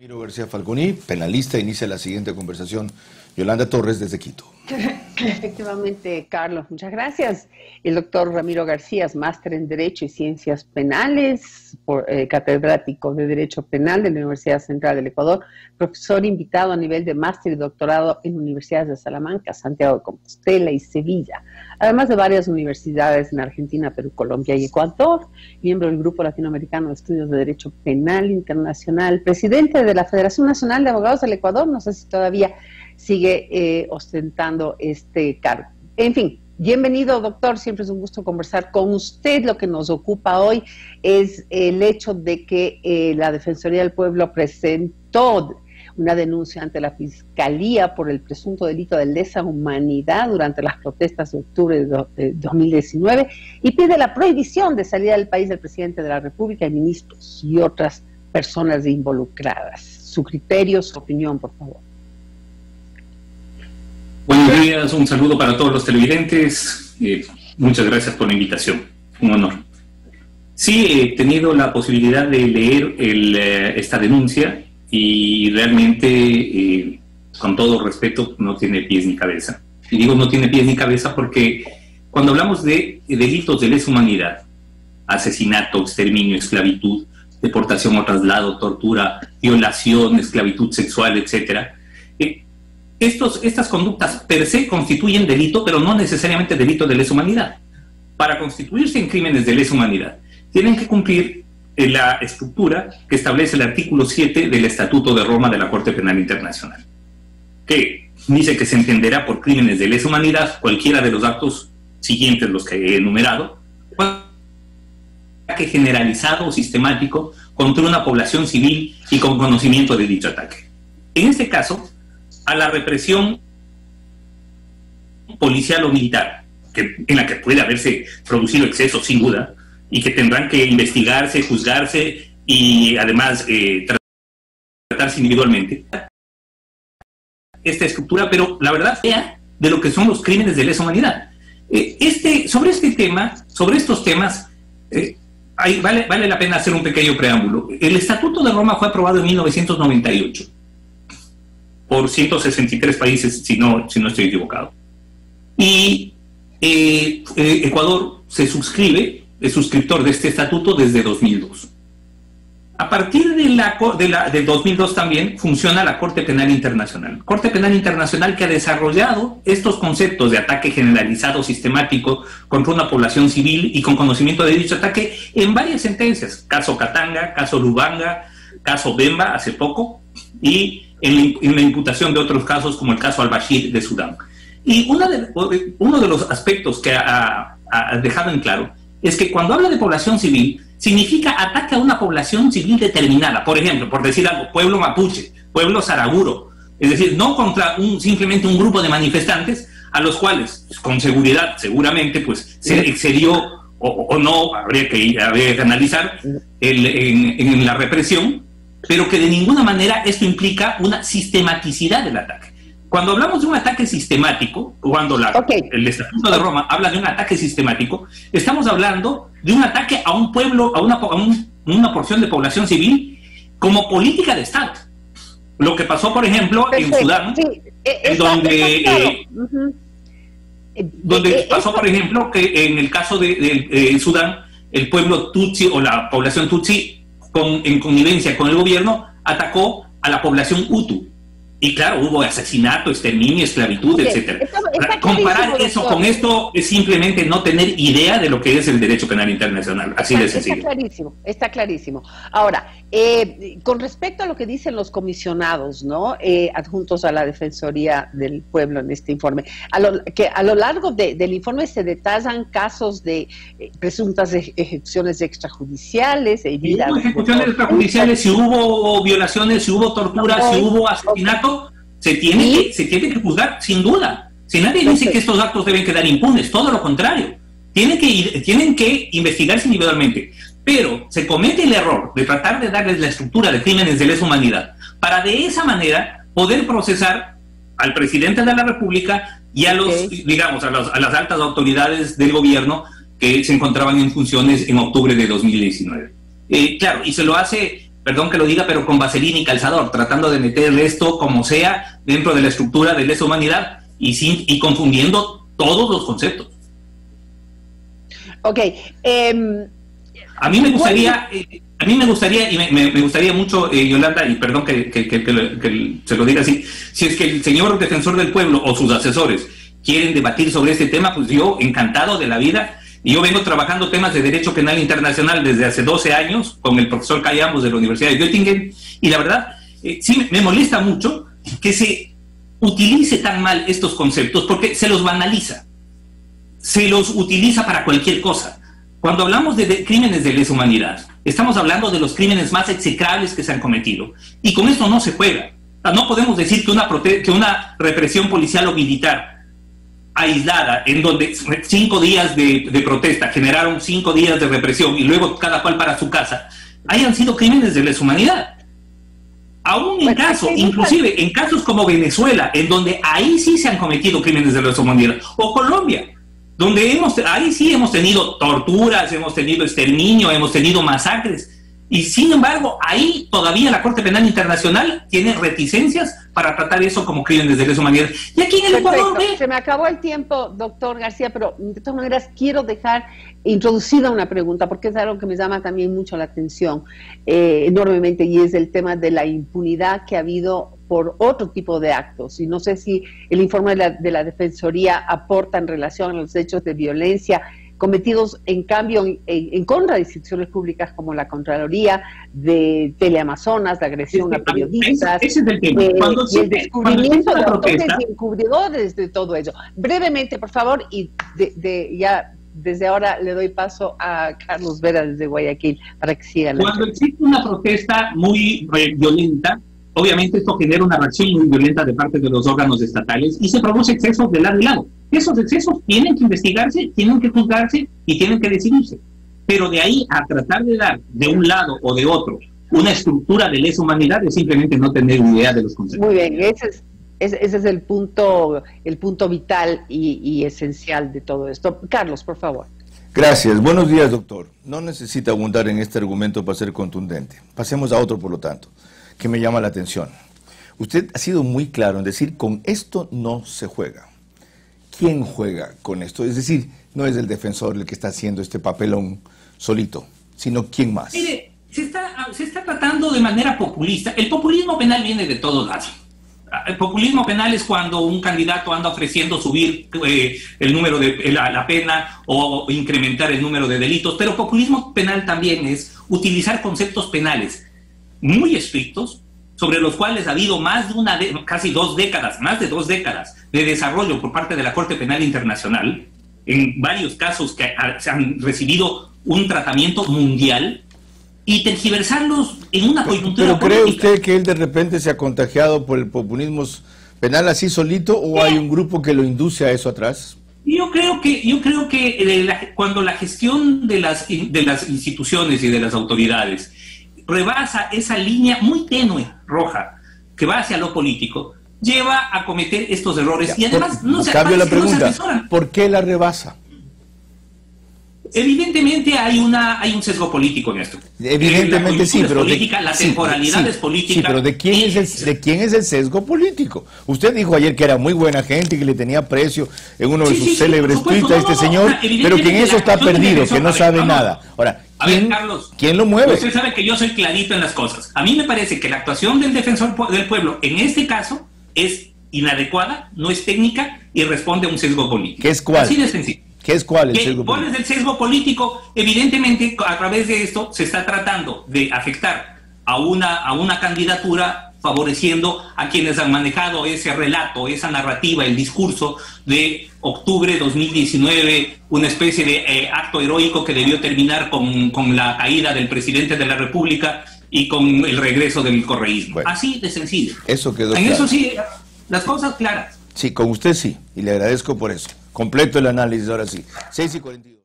Ramiro García Falconi, penalista, inicia la siguiente conversación. Yolanda Torres desde Quito. Efectivamente, Carlos, muchas gracias. El doctor Ramiro García es máster en Derecho y Ciencias Penales, catedrático de Derecho Penal de la Universidad Central del Ecuador, profesor invitado a nivel de máster y doctorado en universidades de Salamanca, Santiago de Compostela y Sevilla, además de varias universidades en Argentina, Perú, Colombia y Ecuador, miembro del Grupo Latinoamericano de Estudios de Derecho Penal Internacional, presidente de la Federación Nacional de Abogados del Ecuador, no sé si todavía sigue ostentando este cargo. En fin, bienvenido, doctor, siempre es un gusto conversar con usted. Lo que nos ocupa hoy es el hecho de que la Defensoría del Pueblo presentó una denuncia ante la Fiscalía por el presunto delito de lesa humanidad durante las protestas de octubre de 2019 y pide la prohibición de salida del país del presidente de la República y ministros y otras personas involucradas. Su criterio, su opinión, por favor. Buenos días, un saludo para todos los televidentes. Muchas gracias por la invitación, un honor. Sí, he tenido la posibilidad de leer esta denuncia y realmente, con todo respeto, no tiene pies ni cabeza. Y digo no tiene pies ni cabeza porque cuando hablamos de delitos de lesa humanidad, asesinato, exterminio, esclavitud, deportación o traslado, tortura, violación, esclavitud sexual, etcétera, estas conductas per se constituyen delito, pero no necesariamente delito de lesa humanidad. Para constituirse en crímenes de lesa humanidad, tienen que cumplir la estructura que establece el artículo 7 del Estatuto de Roma de la Corte Penal Internacional, que dice que se entenderá por crímenes de lesa humanidad cualquiera de los actos siguientes, los que he enumerado, ataque generalizado o sistemático contra una población civil y con conocimiento de dicho ataque. En este caso, a la represión policial o militar, en la que puede haberse producido excesos sin duda, y que tendrán que investigarse, juzgarse y además tratarse individualmente. Esta estructura, pero la verdad sea de lo que son los crímenes de lesa humanidad. Sobre estos temas, vale la pena hacer un pequeño preámbulo. El Estatuto de Roma fue aprobado en 1998. Por 163 países, si no estoy equivocado. Y Ecuador se suscribe, es suscriptor de este estatuto desde 2002. A partir de 2002 también funciona la Corte Penal Internacional. Corte Penal Internacional que ha desarrollado estos conceptos de ataque generalizado sistemático contra una población civil y con conocimiento de dicho ataque en varias sentencias. Caso Katanga, caso Lubanga, caso Bemba hace poco, y en la imputación de otros casos como el caso al-Bashir de Sudán. Y uno de los aspectos que ha dejado en claro es que cuando habla de población civil, significa ataque a una población civil determinada. Por ejemplo, por decir algo, pueblo mapuche, pueblo saraguro. Es decir, no contra simplemente un grupo de manifestantes a los cuales, con seguridad, seguramente, pues se excedió o no, habría que analizar en la represión, pero que de ninguna manera esto implica una sistematicidad del ataque. Cuando hablamos de un ataque sistemático, cuando el Estatuto de Roma habla de un ataque sistemático, estamos hablando de un ataque a un pueblo, a una porción de población civil como política de Estado. Lo que pasó, por ejemplo, en Sudán, donde pasó, por ejemplo, que en el caso de Sudán, el pueblo Tutsi o la población Tutsi, en connivencia con el gobierno, atacó a la población Hutu. Y claro, hubo asesinato, exterminio, esclavitud, etcétera. Comparar eso con esto es simplemente no tener idea de lo que es el derecho penal internacional. Así de sencillo. Está clarísimo. Ahora, con respecto a lo que dicen los comisionados, ¿no? Adjuntos a la Defensoría del Pueblo en este informe, a lo largo del informe se detallan casos de presuntas ejecuciones extrajudiciales, heridas. Si hubo ejecuciones extrajudiciales, si hubo violaciones, si hubo tortura, si hubo asesinato, se tiene que juzgar sin duda. Si nadie dice que estos actos deben quedar impunes, todo lo contrario. Tienen que investigarse individualmente. Pero se comete el error de tratar de darles la estructura de crímenes de lesa humanidad para de esa manera poder procesar al presidente de la República y a a las altas autoridades del gobierno que se encontraban en funciones en octubre de 2019. Claro, y se lo hace perdón que lo diga, pero con vaselina y calzador, tratando de meter esto como sea dentro de la estructura de lesa humanidad y confundiendo todos los conceptos. Ok. A mí me gustaría y me gustaría mucho, Yolanda, y perdón que se lo diga así, si es que el señor defensor del pueblo o sus asesores quieren debatir sobre este tema, pues yo encantado de la vida. Y yo vengo trabajando temas de derecho penal internacional desde hace 12 años con el profesor Callamos de la Universidad de Göttingen, y la verdad, sí me molesta mucho que se utilice tan mal estos conceptos porque se los banaliza, se los utiliza para cualquier cosa. Cuando hablamos de crímenes de lesa humanidad, estamos hablando de los crímenes más execrables que se han cometido, y con esto no se juega. No podemos decir que una represión policial o militar aislada, en donde 5 días de protesta generaron 5 días de represión y luego cada cual para su casa, hayan sido crímenes de lesa humanidad. Aún en inclusive en casos como Venezuela, en donde ahí sí se han cometido crímenes de lesa humanidad, o Colombia, donde ahí sí hemos tenido torturas, hemos tenido exterminio, hemos tenido masacres, y sin embargo, ahí todavía la Corte Penal Internacional tiene reticencias para tratar eso como crímenes de lesa humanidad. Y aquí en el Ecuador... Se me acabó el tiempo, doctor García, pero de todas maneras quiero dejar introducida una pregunta, porque es algo que me llama también mucho la atención enormemente, y es el tema de la impunidad que ha habido por otro tipo de actos. Y no sé si el informe de la Defensoría aporta en relación a los hechos de violencia cometidos en cambio en contra de instituciones públicas como la Contraloría, de Teleamazonas, la agresión a periodistas, ese es el tema. Y el descubrimiento de autores y encubridores de todo ello. Brevemente, por favor, y ya desde ahora le doy paso a Carlos Vera desde Guayaquil para que siga. Cuando existe una protesta muy violenta, obviamente esto genera una reacción muy violenta de parte de los órganos estatales y se produce excesos de lado y lado. Esos excesos tienen que investigarse, tienen que juzgarse y tienen que decidirse. Pero de ahí a tratar de dar de un lado o de otro una estructura de lesa humanidad es simplemente no tener idea de los conceptos. Muy bien, ese es el punto vital y esencial de todo esto. Carlos, por favor. Gracias. Buenos días, doctor. No necesita abundar en este argumento para ser contundente. Pasemos a otro, por lo tanto, que me llama la atención. Usted ha sido muy claro en decir, con esto no se juega. ¿Quién juega con esto? Es decir, no es el defensor el que está haciendo este papelón solito, sino ¿quién más? Mire, se está tratando de manera populista. El populismo penal viene de todos lados. El populismo penal es cuando un candidato anda ofreciendo subir el número de la pena o incrementar el número de delitos, pero populismo penal también es utilizar conceptos penales muy estrictos, sobre los cuales ha habido más de casi 2 décadas, más de 2 décadas de desarrollo por parte de la Corte Penal Internacional, en varios casos que se han recibido un tratamiento mundial, y tergiversarlos en una coyuntura política. ¿Pero cree usted que él de repente se ha contagiado por el populismo penal así solito, o hay un grupo que lo induce a eso atrás? Yo creo que cuando la gestión de las instituciones y de las autoridades rebasa esa línea muy tenue, roja, que va hacia lo político, lleva a cometer estos errores. Y además no se asesoran. ¿Por qué la rebasa? Evidentemente hay un sesgo político en esto. Evidentemente sí, pero la temporalidad es política. Sí, pero ¿de quién es el sesgo político? Usted dijo ayer que era muy buena gente, que le tenía aprecio en uno de sus célebres tweets a este señor, pero que en eso está perdido, que no sabe nada. Ahora, Carlos, ¿quién lo mueve? Usted sabe que yo soy clarito en las cosas. A mí me parece que la actuación del defensor del pueblo en este caso es inadecuada, no es técnica y responde a un sesgo político. ¿Qué es cuál? Así de sencillo. ¿Qué es cuál el sesgo político? ¿Cuál es el sesgo político? Evidentemente, a través de esto se está tratando de afectar a una candidatura, favoreciendo a quienes han manejado ese relato, esa narrativa, el discurso de octubre de 2019, una especie de acto heroico que debió terminar con la caída del presidente de la República y con el regreso del correísmo. Bueno, así de sencillo. Eso quedó claro. En eso sí, las cosas claras. Sí, con usted sí, y le agradezco por eso. Completo el análisis, ahora sí. 6:42.